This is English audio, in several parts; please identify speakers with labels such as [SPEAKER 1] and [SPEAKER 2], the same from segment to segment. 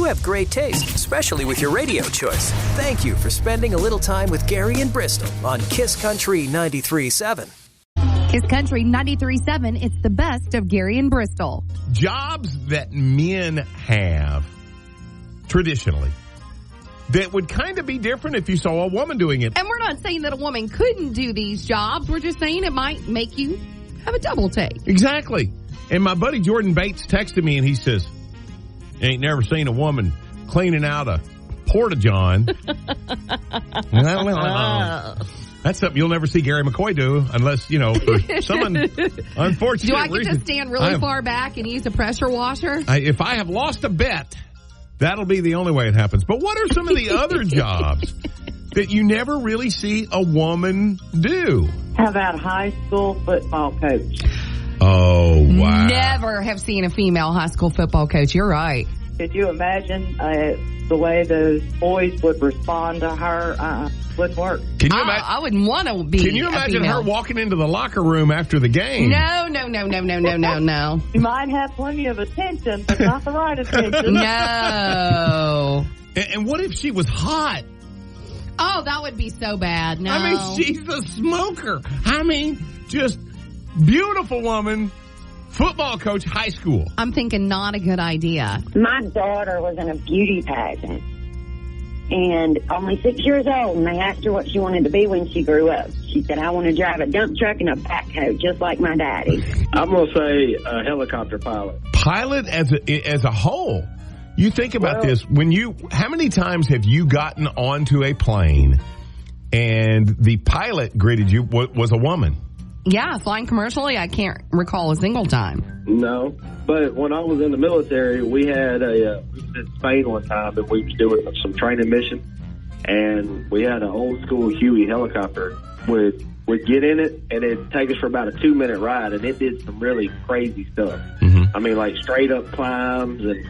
[SPEAKER 1] have great taste, especially with your radio choice. Thank you for spending a little time with Gary and Bristol on Kiss Country 93.7.
[SPEAKER 2] Kiss Country 93.7, it's the best of Gary and Bristol.
[SPEAKER 3] Jobs that men have traditionally that would kind of be different if you saw a woman doing it.
[SPEAKER 2] And we're not saying that a woman couldn't do these jobs. We're just saying it might make you have a double take.
[SPEAKER 3] Exactly. And my buddy Jordan Bates texted me and he says, ain't never seen a woman cleaning out a porta-john. That's something you'll never see Gary McCoy do unless, you know, for some unfortunate
[SPEAKER 2] Do I get
[SPEAKER 3] reason.
[SPEAKER 2] to stand really far back and use a pressure washer?
[SPEAKER 3] If I have lost a bet, that'll be the only way it happens. But what are some of the other jobs that you never really see a woman do?
[SPEAKER 4] How about high school football coach?
[SPEAKER 3] Oh, wow.
[SPEAKER 2] Never have seen a female high school football coach. You're right.
[SPEAKER 4] Could you imagine the way those boys would respond to her? Wouldn't work.
[SPEAKER 3] Can you imagine?
[SPEAKER 2] I wouldn't want to be.
[SPEAKER 3] Can you imagine her walking into the locker room after the game?
[SPEAKER 2] No.
[SPEAKER 4] You might have plenty of attention, but not the right attention.
[SPEAKER 2] No.
[SPEAKER 3] And what if she was hot?
[SPEAKER 2] Oh, that would be so bad. No.
[SPEAKER 3] I mean, she's a smoker. I mean, just beautiful woman, football coach, high school.
[SPEAKER 2] I'm thinking not a good idea.
[SPEAKER 5] My daughter was in a beauty pageant and only 6 years old, and they asked her what she wanted to be when she grew up. She said, I want to drive a dump truck and a backhoe just like my daddy.
[SPEAKER 6] I'm going to say a helicopter pilot.
[SPEAKER 3] Pilot as a whole. You think about this. How many times have you gotten onto a plane and the pilot greeted you was a woman?
[SPEAKER 2] Yeah, flying commercially, I can't recall a single time.
[SPEAKER 6] No, but when I was in the military, we had we was in Spain one time, and we was doing some training mission, and we had an old school Huey helicopter. We'd get in it, and it'd take us for about a 2-minute ride, and it did some really crazy stuff. Mm-hmm. I mean, like straight up climbs and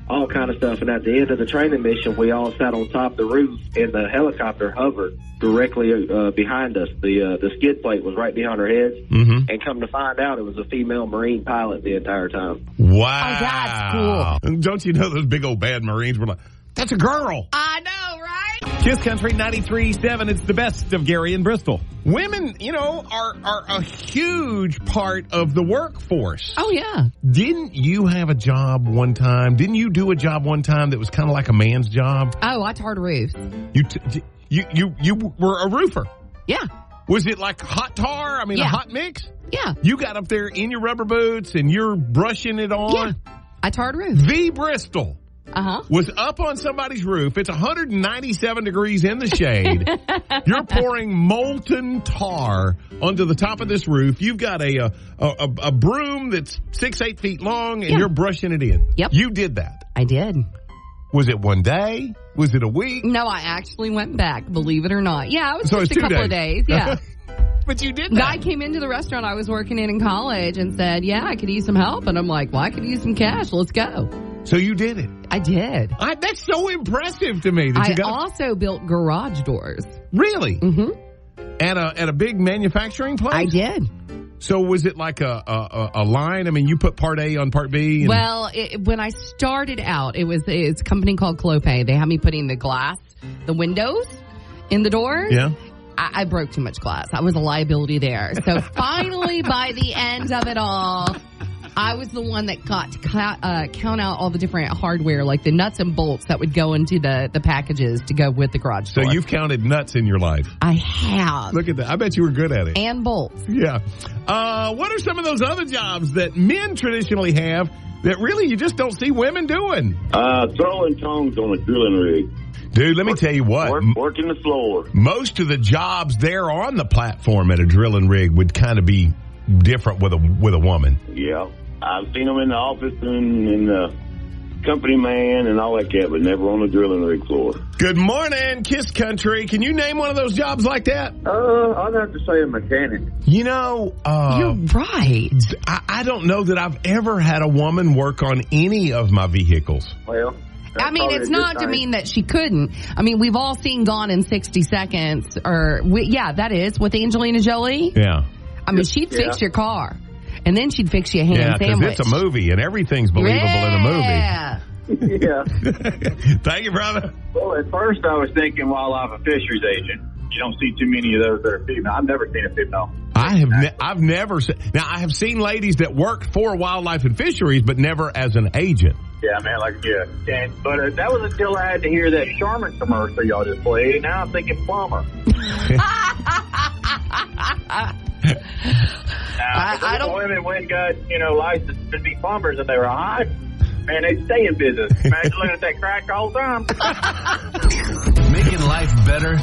[SPEAKER 6] all kind of stuff. And at the end of the training mission, we all sat on top of the roof, and the helicopter hovered directly behind us. The skid plate was right behind our heads. Mm-hmm. And come to find out, it was a female Marine pilot the entire time.
[SPEAKER 3] Wow.
[SPEAKER 2] Oh, that's cool.
[SPEAKER 3] Don't you know those big old bad Marines were like, that's a girl.
[SPEAKER 2] I know, right?
[SPEAKER 3] Kiss Country 93.7, it's the best of Gary and Bristol. Women, are a huge part of the workforce.
[SPEAKER 2] Oh, yeah.
[SPEAKER 3] Didn't you have a job one time? Didn't you do a job one time that was kind of like a man's job?
[SPEAKER 2] Oh, I tarred roofs.
[SPEAKER 3] You were a roofer?
[SPEAKER 2] Yeah.
[SPEAKER 3] Was it like hot tar? I mean,
[SPEAKER 2] yeah.
[SPEAKER 3] A hot mix?
[SPEAKER 2] Yeah.
[SPEAKER 3] You got up there in your rubber boots and you're brushing it on?
[SPEAKER 2] Yeah. I tarred roofs.
[SPEAKER 3] The Bristol. Was up on somebody's roof. It's 197 degrees in the shade. You're pouring molten tar onto the top of this roof. You've got a broom that's 6-8 feet long, and you're brushing it in.
[SPEAKER 2] Yep.
[SPEAKER 3] You did that.
[SPEAKER 2] I did.
[SPEAKER 3] Was it one day? Was it a week?
[SPEAKER 2] No, I actually went back, believe it or not. Yeah, it was
[SPEAKER 3] so
[SPEAKER 2] just a couple of days. Yeah.
[SPEAKER 3] But you did that.
[SPEAKER 2] Guy came into the restaurant I was working in college and said, yeah, I could use some help. And I'm like, well, I could use some cash. Let's go.
[SPEAKER 3] So you did it.
[SPEAKER 2] I did.
[SPEAKER 3] That's so impressive to me.
[SPEAKER 2] I also built garage doors.
[SPEAKER 3] Really?
[SPEAKER 2] Mm-hmm.
[SPEAKER 3] At a big manufacturing place?
[SPEAKER 2] I did.
[SPEAKER 3] So was it like a line? I mean, you put part A on part B?
[SPEAKER 2] Well, when I started out, it's a company called Clopay. They had me putting the windows in the doors.
[SPEAKER 3] Yeah.
[SPEAKER 2] I broke too much glass. I was a liability there. So finally, by the end of it all, I was the one that got to count out all the different hardware, like the nuts and bolts that would go into the packages to go with the garage door.
[SPEAKER 3] So you've counted nuts in your life.
[SPEAKER 2] I have.
[SPEAKER 3] Look at that. I bet you were good at it.
[SPEAKER 2] And bolts.
[SPEAKER 3] Yeah. What are some of those other jobs that men traditionally have that really you just don't see women doing?
[SPEAKER 6] Throwing tongs on a drilling rig.
[SPEAKER 3] Dude, let me tell you what.
[SPEAKER 6] Working the floor.
[SPEAKER 3] Most of the jobs there on the platform at a drilling rig would kind of be different with a woman.
[SPEAKER 6] Yeah. I've seen them in the office and in the company man and all that cat, but never on the drilling rig floor.
[SPEAKER 3] Good morning, Kiss Country. Can you name one of those jobs like that?
[SPEAKER 6] I'd have to say a mechanic.
[SPEAKER 3] You know,
[SPEAKER 2] you're right.
[SPEAKER 3] I don't know that I've ever had a woman work on any of my vehicles.
[SPEAKER 6] Well,
[SPEAKER 2] I mean, it's not to mean that she couldn't. I mean, we've all seen Gone in 60 Seconds, that is, with Angelina Jolie.
[SPEAKER 3] Yeah.
[SPEAKER 2] I mean, she'd fix your car, and then she'd fix you a ham sandwich.
[SPEAKER 3] because it's a movie, and everything's believable in a movie.
[SPEAKER 6] Yeah.
[SPEAKER 3] Thank you, brother.
[SPEAKER 7] Well, at first I was thinking wildlife and fisheries agent. You don't see too many of those that are female. I've never seen a female.
[SPEAKER 3] I've never seen. Now, I have seen ladies that work for wildlife and fisheries, but never as an agent.
[SPEAKER 7] Yeah, man, but that was until I had to hear that Charmin commercial y'all just played. Now I'm thinking plumber. I don't. Women went got licensed to be plumbers, and they were hot. Man, they stay in business. Imagine looking at that crack all the time.
[SPEAKER 8] Making life better,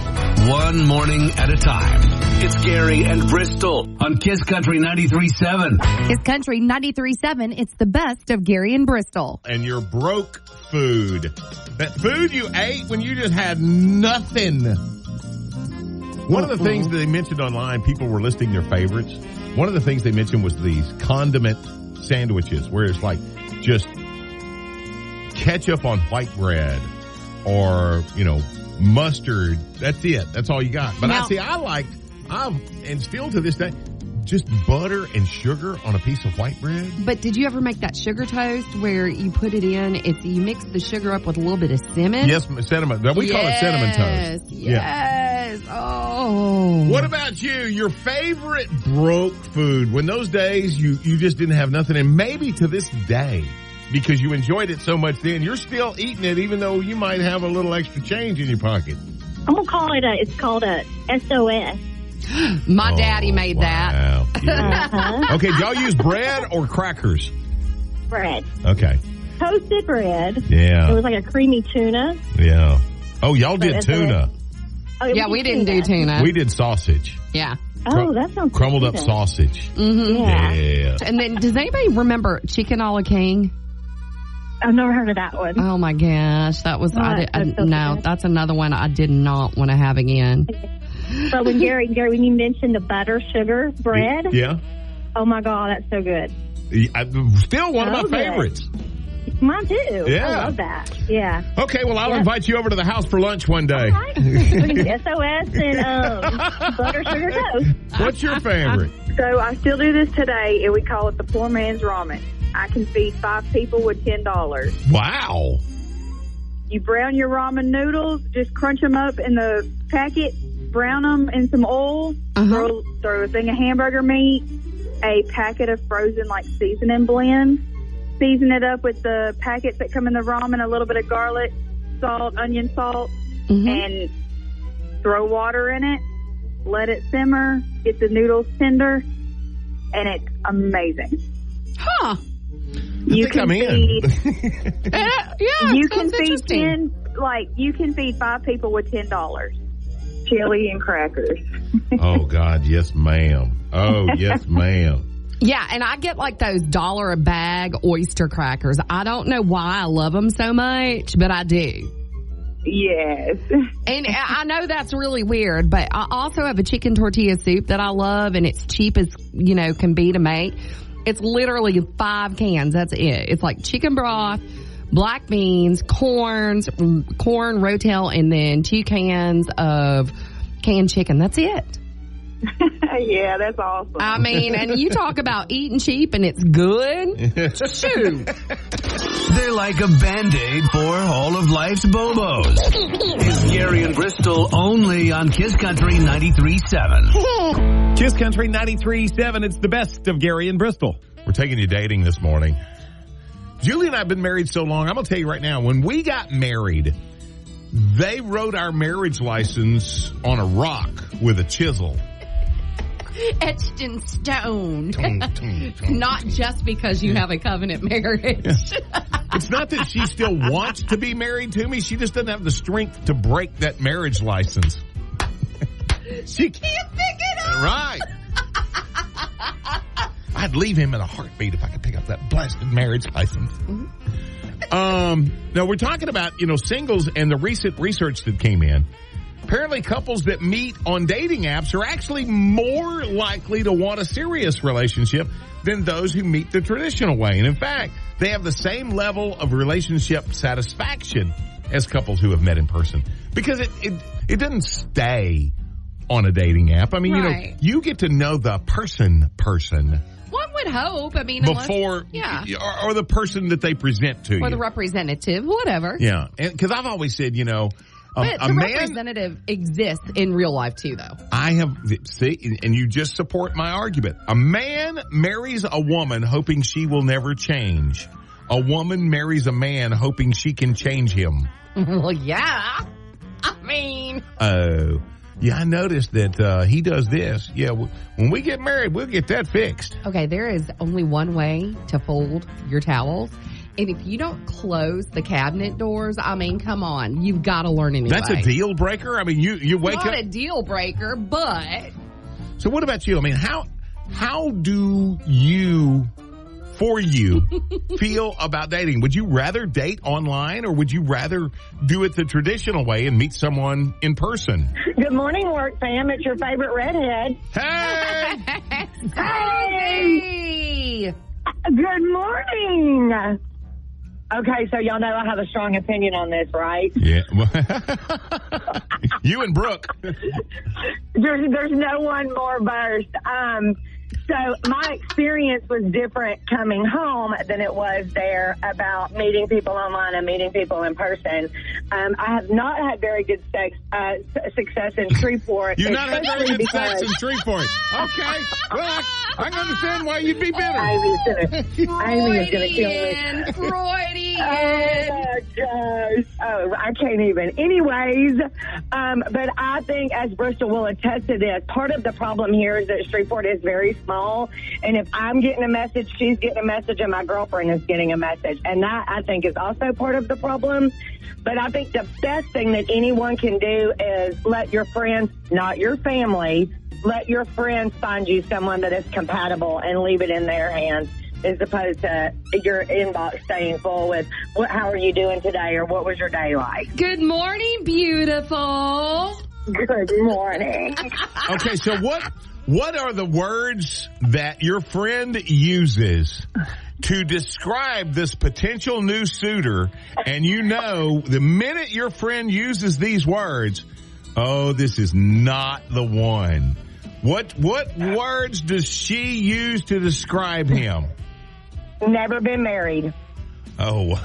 [SPEAKER 8] one morning at a time. It's Gary and Bristol on Kiss Country 93.7.
[SPEAKER 2] Kiss Country 93.7. It's the best of Gary and Bristol.
[SPEAKER 3] And your broke food. That food you ate when you just had nothing. One of the things that they mentioned online, people were listing their favorites. One of the things they mentioned was these condiment sandwiches, where it's like just ketchup on white bread or, mustard. That's it. That's all you got. But
[SPEAKER 2] now,
[SPEAKER 3] and still to this day, just butter and sugar on a piece of white bread.
[SPEAKER 2] But did you ever make that sugar toast where you put it in, you mix the sugar up with a little bit of cinnamon?
[SPEAKER 3] Yes, cinnamon. We call it cinnamon toast.
[SPEAKER 2] Yes. Oh.
[SPEAKER 3] What about you? Your favorite broke food? When those days you just didn't have nothing, and maybe to this day, because you enjoyed it so much then, you're still eating it even though you might have a little extra change in your pocket.
[SPEAKER 5] I'm going to call it it's called a SOS.
[SPEAKER 2] My daddy made that.
[SPEAKER 3] Yeah. Okay, do y'all use bread or crackers?
[SPEAKER 5] Bread.
[SPEAKER 3] Okay.
[SPEAKER 5] Toasted bread.
[SPEAKER 3] Yeah.
[SPEAKER 5] It was like a creamy tuna.
[SPEAKER 3] Yeah. Oh, y'all did tuna.
[SPEAKER 5] Oh,
[SPEAKER 2] yeah, we didn't do tuna.
[SPEAKER 3] We did sausage.
[SPEAKER 2] Yeah.
[SPEAKER 5] Oh, that sounds
[SPEAKER 3] crumbled up sausage.
[SPEAKER 2] Mm-hmm.
[SPEAKER 3] Yeah.
[SPEAKER 2] And then, does anybody remember chicken a la king?
[SPEAKER 5] I've never heard of that one.
[SPEAKER 2] Oh my gosh, that was that's another one I did not want to have again.
[SPEAKER 5] So when Gary, when you mentioned the butter sugar bread,
[SPEAKER 3] yeah.
[SPEAKER 5] Oh my God, that's so good.
[SPEAKER 3] Still one of my favorites.
[SPEAKER 5] Mine too.
[SPEAKER 3] Yeah.
[SPEAKER 5] I love that. Yeah.
[SPEAKER 3] Okay, well, I'll invite you over to the house for lunch one day.
[SPEAKER 5] All right. We can do SOS and butter sugar toast.
[SPEAKER 3] What's your favorite?
[SPEAKER 9] So I still do this today, and we call it the poor man's ramen. I can feed 5 people with $10.
[SPEAKER 3] Wow.
[SPEAKER 9] You brown your ramen noodles, just crunch them up in the packet, brown them in some oil, throw a thing of hamburger meat, a packet of frozen seasoning blend, season it up with the packets that come in the ramen, a little bit of garlic, salt, onion salt, and throw water in it, let it simmer, get the noodles tender, and it's amazing.
[SPEAKER 2] Huh.
[SPEAKER 3] You can feed.
[SPEAKER 9] You can feed 10. You can feed 5 people with $10. Chili and crackers.
[SPEAKER 3] Oh God, yes, ma'am. Oh yes, ma'am.
[SPEAKER 2] Yeah, and I get those $1 a bag oyster crackers. I don't know why I love them so much, but I do.
[SPEAKER 9] Yes.
[SPEAKER 2] And I know that's really weird, but I also have a chicken tortilla soup that I love, and it's cheap as can be to make. It's literally 5 cans. That's it. It's chicken broth, black beans, corn, rotel, and then 2 cans of canned chicken. That's it.
[SPEAKER 9] Yeah, that's awesome.
[SPEAKER 2] I mean, and you talk about eating cheap and it's good. Shoot.
[SPEAKER 8] They're like a Band-Aid for all of life's bobos. It's Gary and Bristol only on Kiss Country 93.7.
[SPEAKER 3] Kiss Country 93.7. It's the best of Gary and Bristol. We're taking you dating this morning. Julie and I have been married so long. I'm going to tell you right now, when we got married, they wrote our marriage license on a rock with a chisel.
[SPEAKER 2] Etched in stone. Not just because you have a covenant marriage.
[SPEAKER 3] It's not that she still wants to be married to me. She just doesn't have the strength to break that marriage license. She
[SPEAKER 2] can't pick it up.
[SPEAKER 3] Right. I'd leave him in a heartbeat if I could pick up that blasted marriage license. Now we're talking about, singles and the recent research that came in. Apparently couples that meet on dating apps are actually more likely to want a serious relationship than those who meet the traditional way. And in fact, they have the same level of relationship satisfaction as couples who have met in person. Because it doesn't stay on a dating app. I mean,
[SPEAKER 2] right.
[SPEAKER 3] You get to know the person.
[SPEAKER 2] What would hope. I mean,
[SPEAKER 3] before, or the person that they present to you.
[SPEAKER 2] Or the representative, whatever.
[SPEAKER 3] Yeah, because I've always said,
[SPEAKER 2] but the representative exists in real life too, though.
[SPEAKER 3] And you just support my argument. A man marries a woman hoping she will never change. A woman marries a man hoping she can change him.
[SPEAKER 2] Well, yeah. I mean.
[SPEAKER 3] Oh. Yeah, I noticed that he does this. Yeah, when we get married, we'll get that fixed.
[SPEAKER 2] Okay, there is only one way to fold your towels. And if you don't close the cabinet doors, I mean, come on. You've got to learn anyway.
[SPEAKER 3] That's a deal breaker? I mean, you wake up...
[SPEAKER 2] Not a deal breaker, but...
[SPEAKER 3] So what about you? I mean, how do you... for you feel about dating? Would you rather date online or would you rather do it the traditional way and meet someone in person?
[SPEAKER 5] Good morning, work fam. It's your favorite redhead.
[SPEAKER 3] Hey!
[SPEAKER 2] Hey!
[SPEAKER 5] Good morning. Okay, so y'all know I have a strong opinion on this, right?
[SPEAKER 3] Yeah. You and Brooke.
[SPEAKER 5] There's no one more versed. So my experience was different coming home than it was there about meeting people online and meeting people in person. I have not had very good success in Shreveport.
[SPEAKER 3] You've not had very good sex in Shreveport. Okay. Well, I can understand why you'd be bitter.
[SPEAKER 5] Amy's going to kill me.
[SPEAKER 2] Freudian.
[SPEAKER 5] Oh, my gosh. Oh, I can't even. Anyways, but I think, as Bristol will attest to this, part of the problem here is that Shreveport is very small. And if I'm getting a message, she's getting a message, and my girlfriend is getting a message. And that, I think, is also part of the problem. But I think the best thing that anyone can do is let your friends, not your family, let your friends find you someone that is compatible and leave it in their hands, as opposed to your inbox staying full with, how are you doing today, or what was your day like?
[SPEAKER 2] Good morning, beautiful.
[SPEAKER 5] Good morning.
[SPEAKER 3] Okay, so what are the words that your friend uses to describe this potential new suitor? And the minute your friend uses these words, oh, this is not the one. What words does she use to describe him?
[SPEAKER 5] Never been married.
[SPEAKER 3] Oh.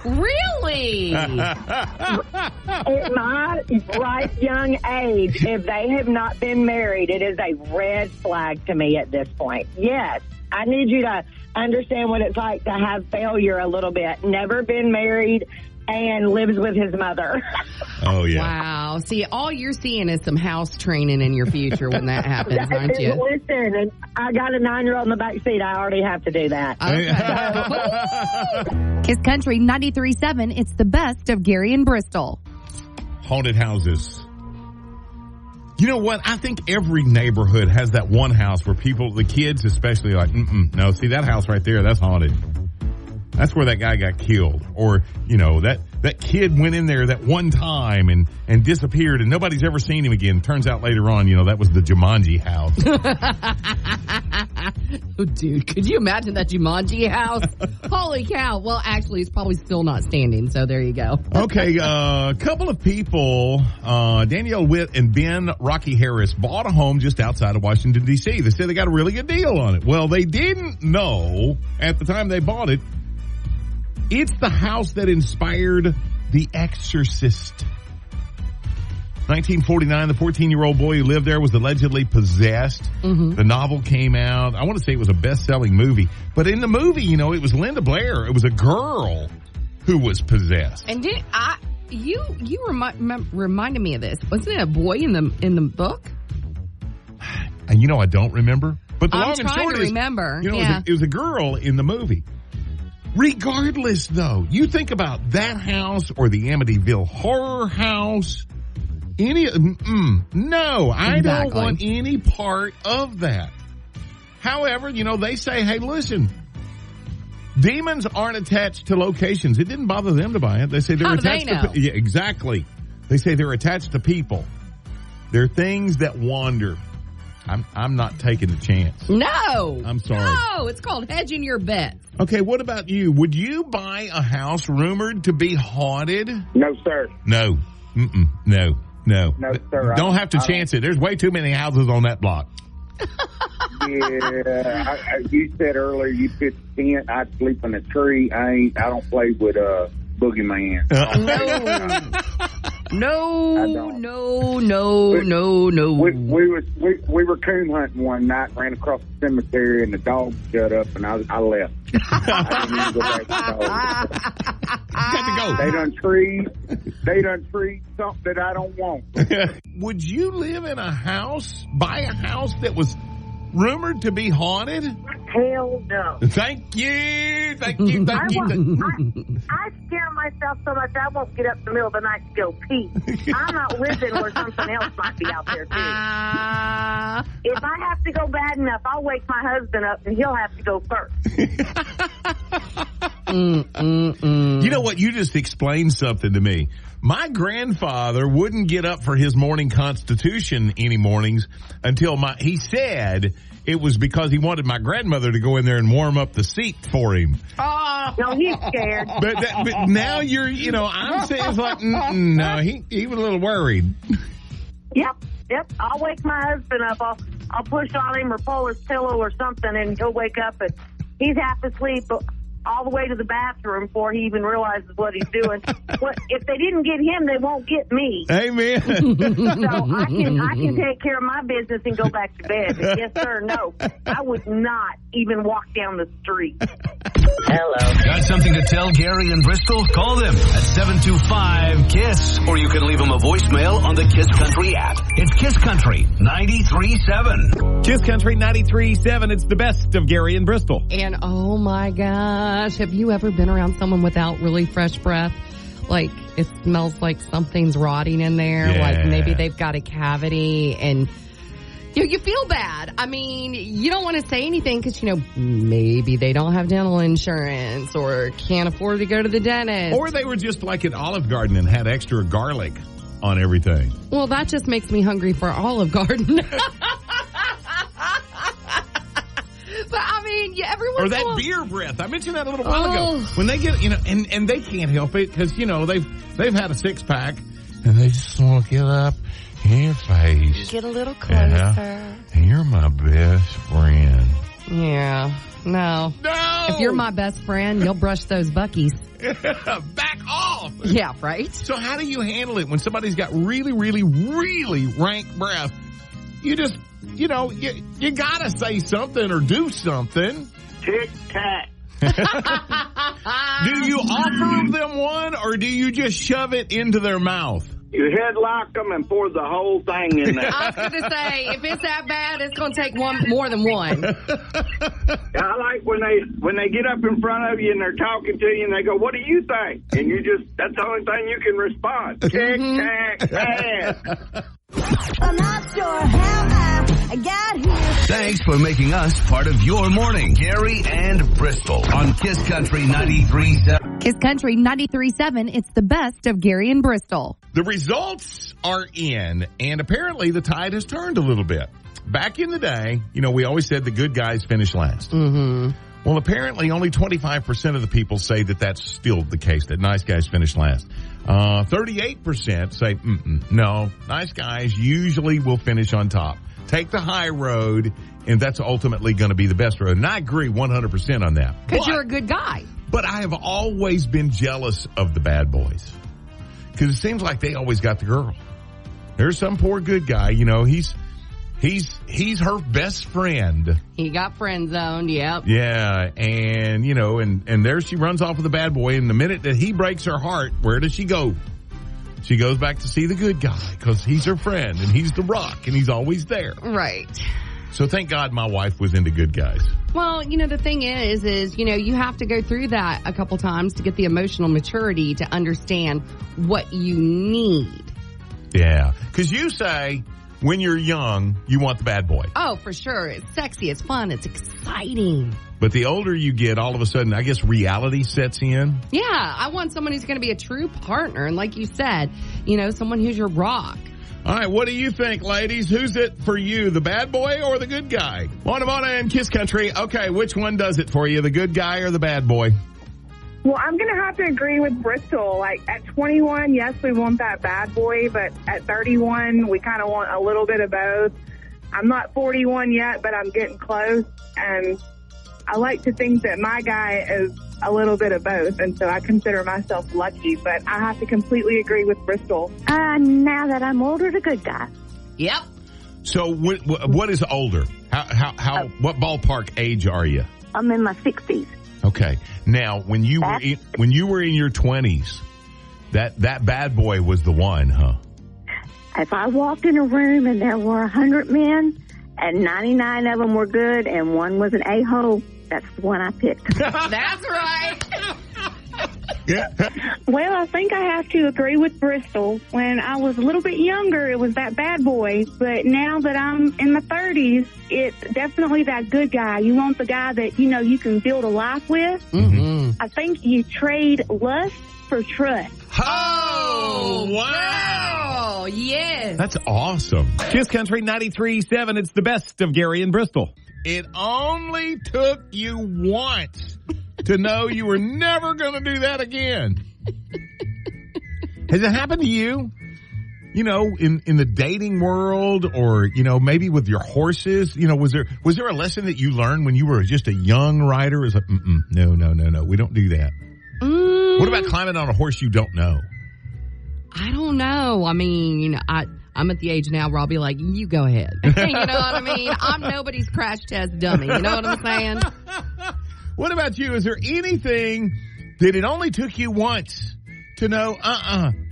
[SPEAKER 2] Really?
[SPEAKER 5] At my ripe young age, if they have not been married, it is a red flag to me at this point. Yes, I need you to understand what it's like to have failure a little bit. Never been married and lives with his mother.
[SPEAKER 3] Oh, yeah.
[SPEAKER 2] Wow. See, all you're seeing is some house training in your future when that happens, aren't you?
[SPEAKER 5] Listen, I got a 9-year-old in the back seat. I already have to do that.
[SPEAKER 2] Okay. Kiss Country 93.7. It's the best of Gary and Bristol.
[SPEAKER 3] Haunted houses. You know what? I think every neighborhood has that one house where the kids especially, like, no, see that house right there, that's haunted. That's where that guy got killed. Or, that kid went in there that one time and disappeared and nobody's ever seen him again. Turns out later on, that was the Jumanji house.
[SPEAKER 2] Oh, dude, could you imagine that Jumanji house? Holy cow. Well, actually, it's probably still not standing, so there you go.
[SPEAKER 3] Okay, a couple of people, Danielle Witt and Ben Rocky Harris, bought a home just outside of Washington, D.C. They said they got a really good deal on it. Well, they didn't know at the time they bought it, it's the house that inspired The Exorcist. 1949, the 14-year-old boy who lived there was allegedly possessed. Mm-hmm. The novel came out. I want to say it was a best-selling movie. But in the movie, it was Linda Blair. It was a girl who was possessed.
[SPEAKER 2] And you reminded me of this. Wasn't it a boy in the book?
[SPEAKER 3] And I don't remember. But the
[SPEAKER 2] I'm
[SPEAKER 3] long and
[SPEAKER 2] trying
[SPEAKER 3] short
[SPEAKER 2] to
[SPEAKER 3] is,
[SPEAKER 2] remember.
[SPEAKER 3] It was a girl in the movie. Regardless, though, you think about that house or the Amityville Horror House. No, I don't want any part of that. However, they say, hey, listen, demons aren't attached to locations. It didn't bother them to buy it. They say they're attached to yeah, exactly. They say they're attached to people. They're things that wander. I'm not taking the chance.
[SPEAKER 2] No.
[SPEAKER 3] I'm sorry.
[SPEAKER 2] No, it's called hedging your bets.
[SPEAKER 3] Okay, what about you? Would you buy a house rumored to be haunted?
[SPEAKER 7] No, sir.
[SPEAKER 3] No. No.
[SPEAKER 7] No, sir.
[SPEAKER 3] Don't have to chance it. There's way too many houses on that block.
[SPEAKER 10] Yeah, you said earlier you pitch a tent. I'd sleep in a tree. I don't play with boogeyman.
[SPEAKER 2] No.
[SPEAKER 10] We were coon hunting one night, ran across the cemetery, and the dog shut up, and I left. I didn't even go back to the dog.
[SPEAKER 3] Got to go.
[SPEAKER 10] They done treed something that I don't want.
[SPEAKER 3] Would you live in buy a house that was rumored to be haunted?
[SPEAKER 5] Hell no.
[SPEAKER 3] Thank you.
[SPEAKER 5] I scare myself so much I won't get up in the middle of the night to go pee. I'm not living where something else might be out there, too. If I have to go bad enough, I'll wake my husband up and he'll have to go first.
[SPEAKER 3] You know what? You just explained something to me. My grandfather wouldn't get up for his morning constitution any mornings until he said it was because he wanted my grandmother to go in there and warm up the seat for him.
[SPEAKER 5] Oh, no, he's scared.
[SPEAKER 3] But now I'm saying it's like, no, he was a little worried.
[SPEAKER 5] Yep. I'll wake my husband up. I'll push on him or pull his pillow or something, and he'll wake up and he's half asleep all the way to the bathroom before he even realizes what he's doing. If they didn't get him, they won't get me.
[SPEAKER 3] Amen.
[SPEAKER 5] So I can take care of my business and go back to bed. But yes, sir, no. I would not even walk down the street.
[SPEAKER 8] Hello. Got something to tell Gary and Bristol? Call them at 725-KISS. Or you can leave them a voicemail on the Kiss Country app. It's Kiss Country 93.7.
[SPEAKER 3] Kiss Country 93.7. It's the best of Gary and Bristol.
[SPEAKER 2] And oh my gosh, have you ever been around someone without really fresh breath? Like it smells like something's rotting in there.
[SPEAKER 3] Yeah.
[SPEAKER 2] Like maybe they've got a cavity and you feel bad. I mean, you don't want to say anything because, maybe they don't have dental insurance or can't afford to go to the dentist.
[SPEAKER 3] Or they were just like at Olive Garden and had extra garlic on everything.
[SPEAKER 2] Well, that just makes me hungry for Olive Garden. But I mean, everyone.
[SPEAKER 3] Or that beer breath. I mentioned that a little while ago. When they get, and they can't help it because they've had a 6-pack and they just want to get up in your face.
[SPEAKER 2] Get a little closer.
[SPEAKER 3] And you're my best friend.
[SPEAKER 2] Yeah. No. If you're my best friend, you'll brush those buckies.
[SPEAKER 3] Back off.
[SPEAKER 2] Yeah, right?
[SPEAKER 3] So how do you handle it when somebody's got really, really, really rank breath? You just, you gotta say something or do something.
[SPEAKER 10] Tic-tac.
[SPEAKER 3] Do you offer them one or do you just shove it into their mouth?
[SPEAKER 10] You headlock them and pour the whole thing in there.
[SPEAKER 2] I was going to say, if it's that bad, it's going to take more than one.
[SPEAKER 10] I like when they get up in front of you and they're talking to you and they go, "What do you think?" And that's the only thing you can respond. Tic-tac, bad.
[SPEAKER 11] I'm not sure how I got here.
[SPEAKER 8] Thanks for making us part of your morning. Gary and Bristol on Kiss Country 93.7.
[SPEAKER 2] Kiss Country 93.7. It's the best of Gary and Bristol.
[SPEAKER 3] The results are in, and apparently the tide has turned a little bit. Back in the day, we always said the good guys finish last.
[SPEAKER 2] Mm-hmm.
[SPEAKER 3] Well, apparently only 25% of the people say that that's still the case, that nice guys finish last. 38% say, no, nice guys usually will finish on top. Take the high road, and that's ultimately going to be the best road. And I agree 100% on that.
[SPEAKER 2] Because you're a good guy.
[SPEAKER 3] But I have always been jealous of the bad boys. Because it seems like they always got the girl. There's some poor good guy, he's her best friend.
[SPEAKER 2] He got friend zoned, yep.
[SPEAKER 3] Yeah, and and there she runs off with the bad boy, and the minute that he breaks her heart, where does she go? She goes back to see the good guy because he's her friend and he's the rock and he's always there.
[SPEAKER 2] Right.
[SPEAKER 3] So thank God my wife was into good guys.
[SPEAKER 2] Well, the thing is, you have to go through that a couple times to get the emotional maturity to understand what you need.
[SPEAKER 3] Yeah, because you say when you're young, you want the bad boy.
[SPEAKER 2] Oh, for sure. It's sexy. It's fun. It's exciting.
[SPEAKER 3] But the older you get, all of a sudden, I guess reality sets in.
[SPEAKER 2] Yeah, I want someone who's going to be a true partner. And like you said, someone who's your rock.
[SPEAKER 3] All right, what do you think, ladies? Who's it for you, the bad boy or the good guy? Mona and Kiss Country. Okay, which one does it for you, the good guy or the bad boy?
[SPEAKER 9] Well, I'm going to have to agree with Bristol. Like, at 21, yes, we want that bad boy, but at 31, we kind of want a little bit of both. I'm not 41 yet, but I'm getting close. And I like to think that my guy is a little bit of both, and so I consider myself lucky. But I have to completely agree with Bristol.
[SPEAKER 11] Now that I'm older, the good guy.
[SPEAKER 2] Yep.
[SPEAKER 3] So what is older? What ballpark age are you?
[SPEAKER 11] I'm in my 60s.
[SPEAKER 3] Okay. Now, when you were in your 20s, that bad boy was the one, huh?
[SPEAKER 11] If I walked in a room and there were 100 men and 99 of them were good and one was an a-hole, that's the one I picked.
[SPEAKER 2] That's right.
[SPEAKER 9] Well, I think I have to agree with Bristol. When I was a little bit younger, it was that bad boy. But now that I'm in my 30s, it's definitely that good guy. You want the guy that, you can build a life with.
[SPEAKER 2] Mm-hmm.
[SPEAKER 9] I think you trade lust for trust.
[SPEAKER 3] Oh, wow.
[SPEAKER 2] Oh, yes.
[SPEAKER 3] That's awesome.
[SPEAKER 12] Kiss Country 93.7. It's the best of Gary and Bristol.
[SPEAKER 3] It only took you once to know you were never going to do that again. Has it happened to you? In the dating world, or, maybe with your horses? Was there a lesson that you learned when you were just a young rider? It was like, no, we don't do that. What about climbing on a horse you don't know?
[SPEAKER 2] I don't know. I mean, I'm at the age now where I'll be like, you go ahead. You know what I mean? I'm nobody's crash test dummy. You know what I'm saying?
[SPEAKER 3] What about you? Is there anything that it only took you once to know,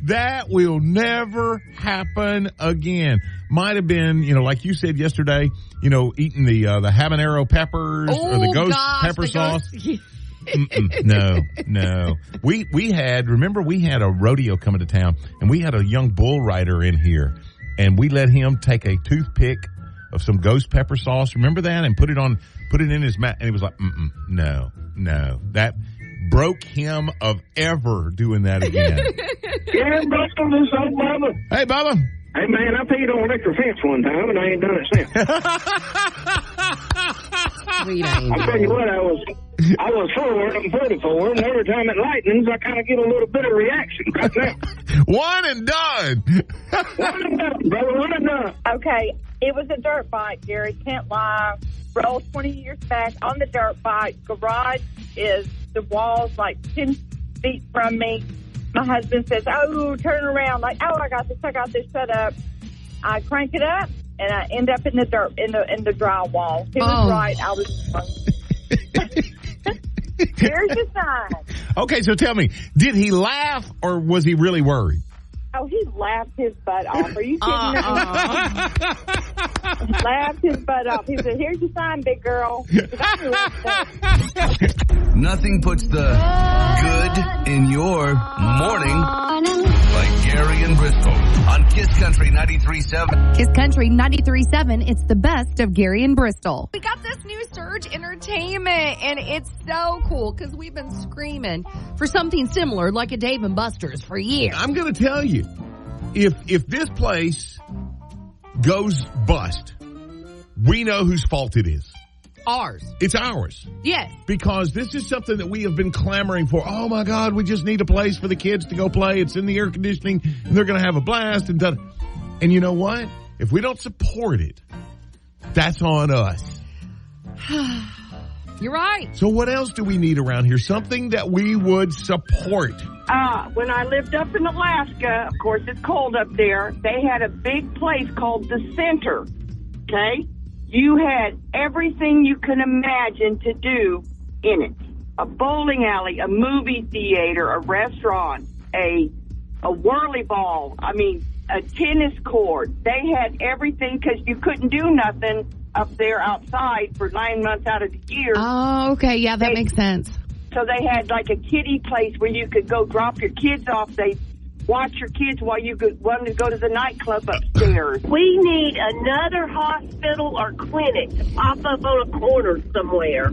[SPEAKER 3] that will never happen again? Might have been, like you said yesterday, eating the habanero peppers or the ghost pepper sauce. No. We had a rodeo coming to town, and we had a young bull rider in here, and we let him take a toothpick of some ghost pepper sauce. Remember that? And put it in his mouth, and he was like, no. That broke him of ever doing that again.
[SPEAKER 10] Yeah, Bristol, this old Bubba.
[SPEAKER 3] Hey, Bubba.
[SPEAKER 10] Hey, man, I peed on electric fence one time, and I ain't done it since. I'll tell you what, I was 4, I'm 44, and every time it lightens, I kind of get a little bit of reaction right now.
[SPEAKER 3] One and done.
[SPEAKER 10] One and done, brother, one and done.
[SPEAKER 5] Okay, it was a dirt bike, Gary, can't lie. Rolled 20 years back on the dirt bike. Garage is the walls like 10 feet from me. My husband says, turn around. Like, I got this set up. I crank it up, and I end up in the dirt, in the drywall. He was right. I was wrong. Here's the sign.
[SPEAKER 3] Okay, so tell me, did he laugh or was he really worried?
[SPEAKER 5] Oh, he laughed his butt off. Are you kidding me? He laughed his butt off. He said, here's your sign, big girl.
[SPEAKER 8] Nothing puts the good in your morning like Gary and Bristol on Kiss Country 93.7.
[SPEAKER 2] Kiss Country 93.7. It's the best of Gary and Bristol. We got this new Surge Entertainment, and it's so cool because we've been screaming for something similar like a Dave & Buster's for years.
[SPEAKER 3] I'm going to tell you, if this place goes bust, we know whose fault it is.
[SPEAKER 2] Ours.
[SPEAKER 3] It's ours.
[SPEAKER 2] Yes.
[SPEAKER 3] Because this is something that we have been clamoring for. Oh, my God, we just need a place for the kids to go play. It's in the air conditioning, and they're going to have a blast. And you know what? If we don't support it, that's on us.
[SPEAKER 2] You're right.
[SPEAKER 3] So what else do we need around here? Something that we would support.
[SPEAKER 13] When I lived up in Alaska, of course, it's cold up there, they had a big place called the Center, okay? You had everything you can imagine to do in it. A bowling alley, a movie theater, a restaurant, a whirly ball, a tennis court. They had everything because you couldn't do nothing up there outside for 9 months out of the year.
[SPEAKER 2] Oh, okay. Yeah, that makes sense.
[SPEAKER 13] So they had like a kiddie place where you could go drop your kids off. They watch your kids while you wanted to go to the nightclub upstairs.
[SPEAKER 5] We need another hospital or clinic to pop up on a corner somewhere.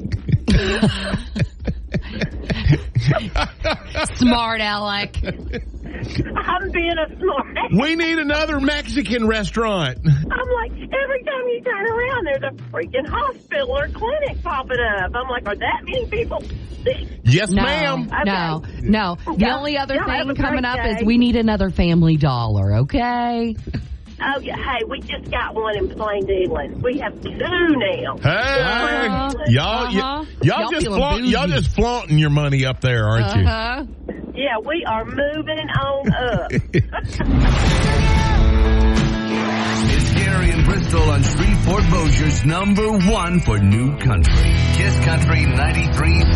[SPEAKER 2] Smart Alec.
[SPEAKER 5] I'm being a smart.
[SPEAKER 3] We need another Mexican restaurant.
[SPEAKER 5] I'm like, every time you turn around, there's a freaking hospital or clinic popping up. I'm like, are that many people?
[SPEAKER 3] Yes,
[SPEAKER 2] no,
[SPEAKER 3] ma'am.
[SPEAKER 2] No. The only other thing coming up is we need another Family Dollar, okay?
[SPEAKER 14] Oh, yeah. Hey, we just got one in Plain Dealing. We have 2 now.
[SPEAKER 3] Hey, y'all just flaunting your money up there, aren't you?
[SPEAKER 14] Yeah, we are moving on up.
[SPEAKER 8] It's Gary and Bristol on Shreveport Bossier's #1 for new country. Kiss Country 93.7.